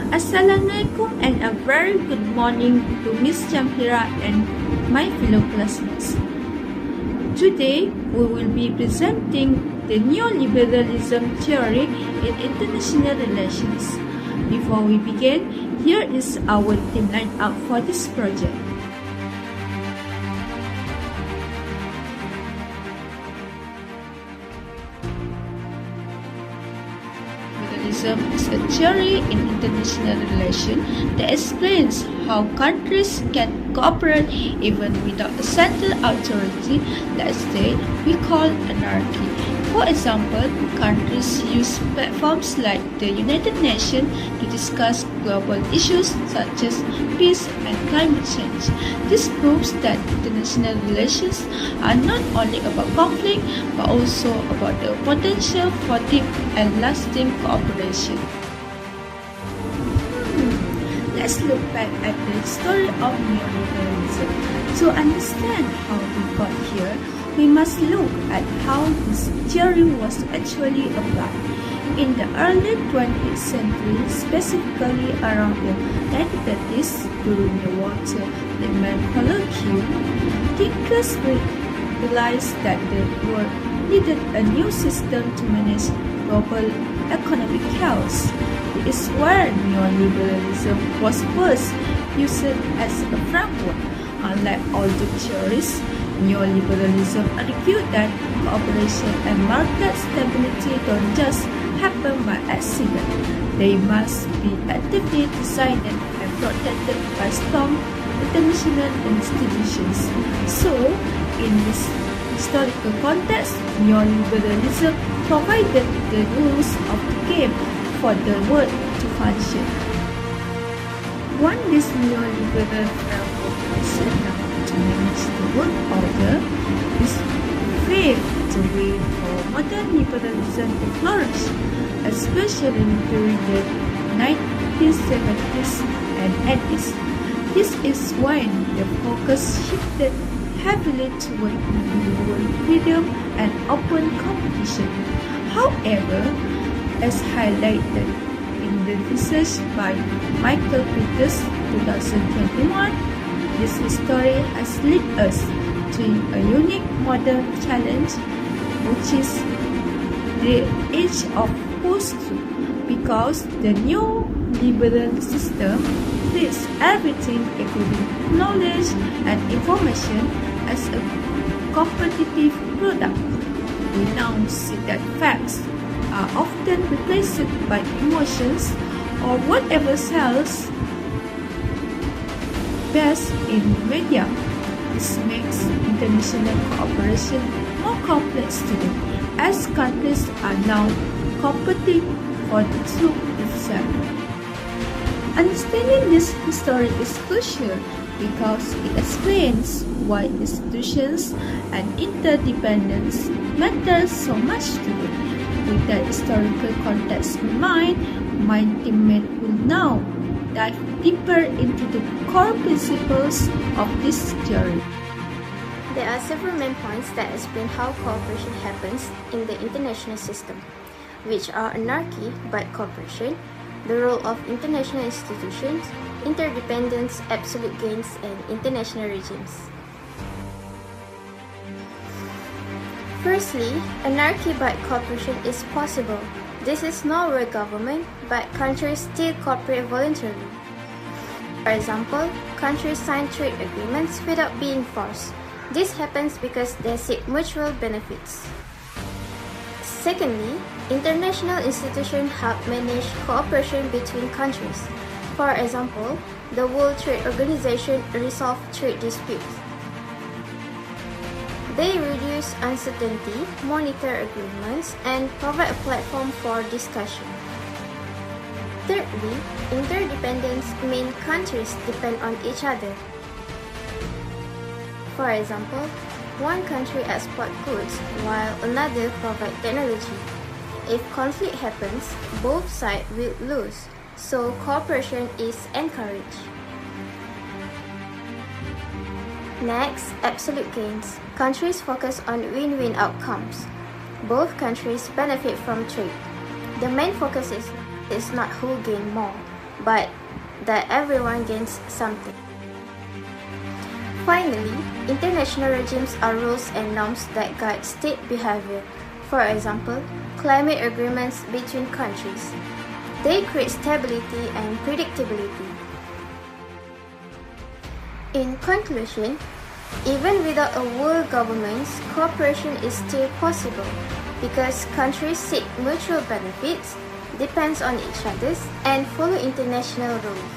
Assalamualaikum and a very good morning to Miss Jamhira and my fellow classmates. Today, we will be presenting the neoliberalism theory in international relations. Before we begin, here is our team lineup for this project. Liberalism is a theory in international relations that explains how countries can cooperate even without a central authority that state we call anarchy. For example, countries use platforms like the United Nations to discuss global issues such as peace and climate change. This proves that international relations are not only about conflict but also about the potential for deep and lasting cooperation. Let's look back at the history of neoliberalism. To understand how we got here, we must look at how this theory was actually applied. In the early 20th century, specifically around the 1930s, during the Walter Lippmann colloquium, thinkers realized that the world needed a new system to manage global economic chaos. This is where neoliberalism was first used as a framework. Unlike older theories, neoliberalism argued that cooperation and market stability don't just happen by accident. They must be actively designed and protected by strong international institutions. So, in this historical context, neoliberalism provided the rules of the game for the world to function. Once this neoliberal framework is set down to manage the world order, this paved the way for modern liberalism to flourish, especially during the 1970s and 80s. This is when the focus shifted heavily toward individual freedom and open competition. However, as highlighted in the research by Michael Peters 2021, this history has led us to a unique modern challenge, which is the age of post-truth, because the new liberal system treats everything, including knowledge and information, as a competitive product. We now see that facts are often replaced by emotions or whatever sells best in the media. This makes international cooperation more complex today, as countries are now competing for the truth itself. Understanding this history is crucial because it explains why institutions and interdependence matter so much today. With that historical context in mind, my teammate will now dive deeper into the core principles of this theory. There are several main points that explain how cooperation happens in the international system, which are anarchy but cooperation, the role of international institutions, interdependence, absolute gains, and international regimes. Firstly, anarchy but cooperation is possible. This is not real government, but countries still cooperate voluntarily. For example, countries sign trade agreements without being forced. This happens because they seek mutual benefits. Secondly, international institutions help manage cooperation between countries. For example, the World Trade Organization resolves trade disputes. They reduce uncertainty, monitor agreements, and provide a platform for discussion. Thirdly, interdependence means countries depend on each other. For example, one country exports goods while another provides technology. If conflict happens, both sides will lose, so cooperation is encouraged. Next, absolute gains. Countries focus on win-win outcomes. Both countries benefit from trade. The main focus is not who gain more, but that everyone gains something. Finally, international regimes are rules and norms that guide state behavior. For example, climate agreements between countries. They create stability and predictability. In conclusion, even without a world government, cooperation is still possible because countries seek mutual benefits, depend on each other, and follow international rules.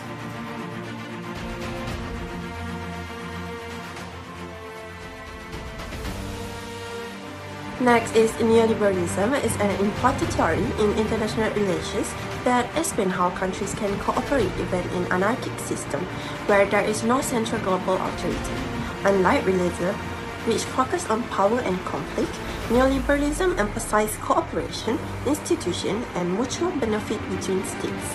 Next is neoliberalism. It's an important theory in international relations that explains how countries can cooperate even in an anarchic system where there is no central global authority. Unlike realism, which focus on power and conflict, neoliberalism emphasizes cooperation, institution, and mutual benefit between states.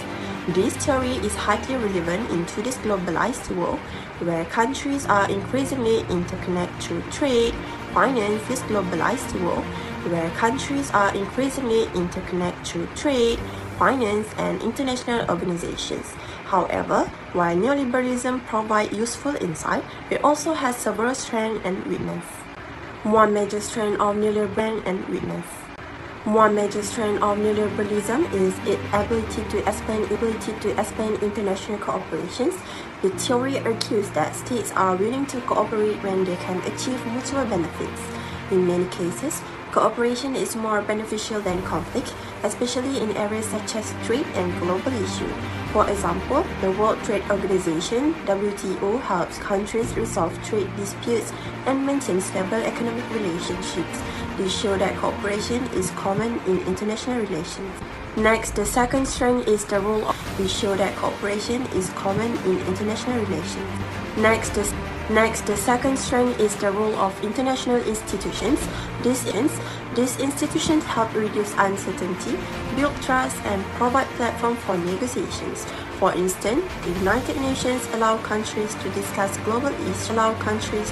This theory is highly relevant in today's globalized world, where countries are increasingly interconnected through trade, finance. This globalized world, where countries are increasingly interconnected through trade, finance, and international organizations. However, while neoliberalism provides useful insight, it also has several strengths and weaknesses. One major strength of neoliberalism and weakness. One major strength of neoliberalism is its ability to expand international cooperations. The theory argues that states are willing to cooperate when they can achieve mutual benefits. In many cases, cooperation is more beneficial than conflict, especially in areas such as trade and global issues. For example, the World Trade Organization (WTO) helps countries resolve trade disputes and maintain stable economic relationships. This shows that cooperation is common in international relations. Next, the second strength is the role of. We show that cooperation is common in international relations. Next, the second strength is the role of international institutions. These institutions help reduce uncertainty, build trust, and provide platform for negotiations. For instance, the United Nations allow countries to discuss global issues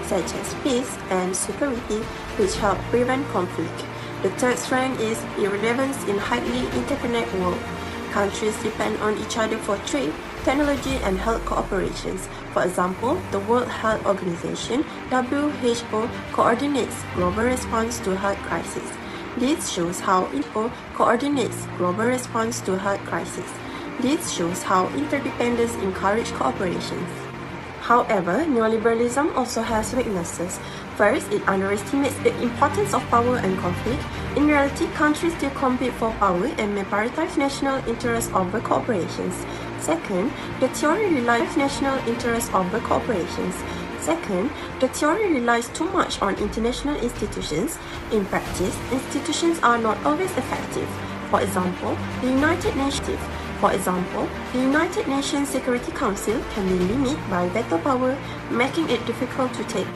such as peace and security, which help prevent conflict. The third strength is irrelevance in highly interconnected world. Countries depend on each other for trade, technology, and health cooperations. For example, the World Health Organization (WHO) coordinates global response to health crisis. This shows how interdependence encourages cooperation. However, neoliberalism also has weaknesses. First, it underestimates the importance of power and conflict. In reality, countries still compete for power and may prioritize national interests over cooperations. Second, the theory relies too much on international institutions. In practice, institutions are not always effective. For example, the United Nations Security Council can be limited by veto power, making it difficult to take.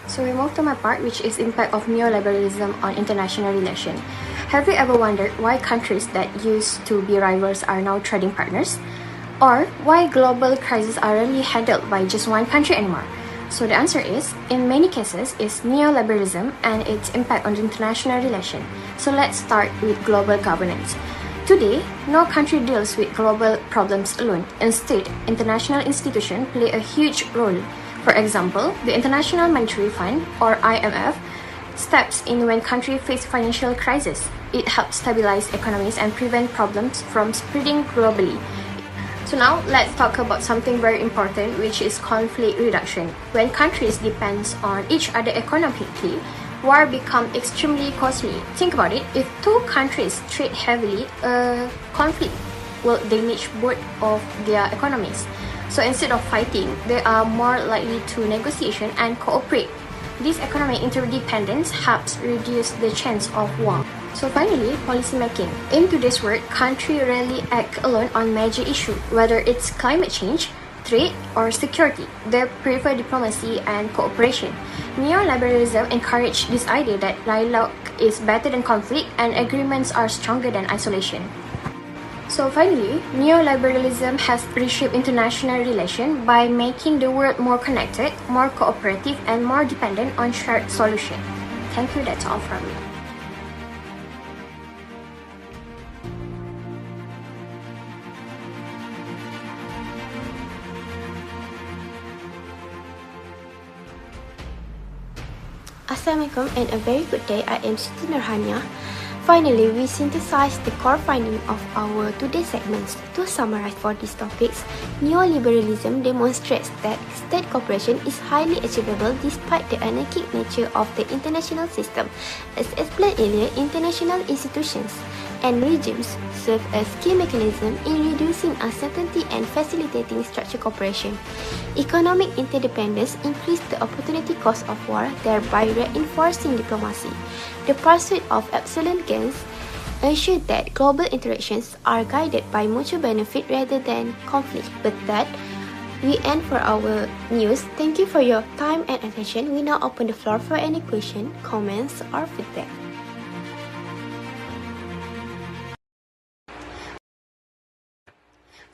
So we move to my part, which is impact of neoliberalism on international relations. Have you ever wondered why countries that used to be rivals are now trading partners? Or why global crises are rarely handled by just one country anymore? So the answer is, in many cases, is neoliberalism and its impact on international relations. So let's start with global governance. Today, no country deals with global problems alone. Instead, international institutions play a huge role. For example, the International Monetary Fund, or IMF, steps in when countries face financial crisis. It helps stabilize economies and prevent problems from spreading globally. So now, let's talk about something very important, which is conflict reduction. When countries depend on each other economically, war becomes extremely costly. Think about it, if two countries trade heavily, a conflict will damage both of their economies. So instead of fighting, they are more likely to negotiation and cooperate. This economic interdependence helps reduce the chance of war. So finally, policymaking. In today's world, countries rarely act alone on major issues, whether it's climate change, trade, or security. They prefer diplomacy and cooperation. Neoliberalism encourages this idea that dialogue is better than conflict and agreements are stronger than isolation. So finally, neoliberalism has reshaped international relations by making the world more connected, more cooperative, and more dependent on shared solutions. Thank you, that's all from me. Assalamualaikum and a very good day. I am Siti Nurhania. Finally, we synthesized the core finding of our today's segments. To summarize for these topics, neoliberalism demonstrates that state cooperation is highly achievable despite the anarchic nature of the international system. As explained earlier, international institutions and regimes serve as key mechanisms in reducing uncertainty and facilitating structured cooperation. Economic interdependence increases the opportunity cost of war, thereby reinforcing diplomacy. The pursuit of absolute gains ensures that global interactions are guided by mutual benefit rather than conflict. With that, we end for our news. Thank you for your time and attention. We now open the floor for any question, comments, or feedback.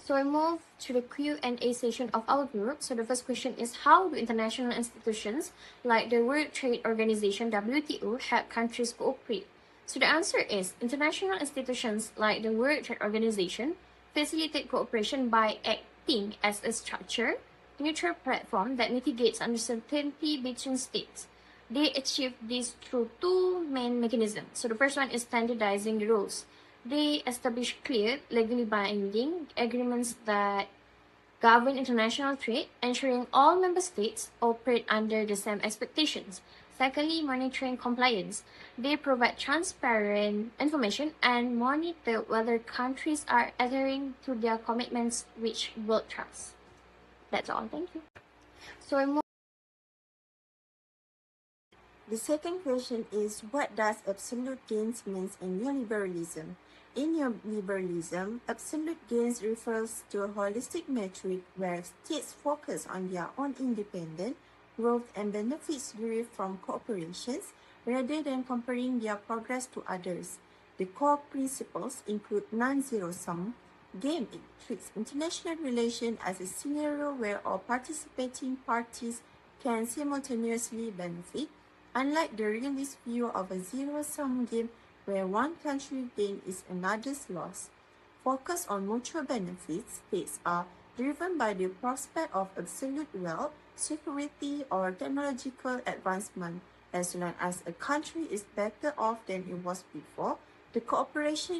So I move to the Q&A session of our group. So the first question is, how do international institutions like the World Trade Organization (WTO) help countries cooperate? So the answer is, international institutions like the World Trade Organization facilitate cooperation by acting as a structured, neutral platform that mitigates uncertainty between states. They achieve this through two main mechanisms. So the first one is standardizing the rules. They establish clear, legally binding agreements that govern international trade, ensuring all member states operate under the same expectations. Secondly, monitoring compliance. They provide transparent information and monitor whether countries are adhering to their commitments, which build trust. That's all. Thank you. So I move. The second question is, what does absolute gains means in neoliberalism? In neoliberalism, absolute gains refers to a holistic metric where states focus on their own independent growth and benefits derived from cooperations rather than comparing their progress to others. The core principles include non-zero-sum game. It treats international relations as a scenario where all participating parties can simultaneously benefit, unlike the realist view of a zero-sum game where one country gain is another's loss. Focus on mutual benefits, states are driven by the prospect of absolute wealth, security, or technological advancement. As long as a country is better off than it was before, the cooperation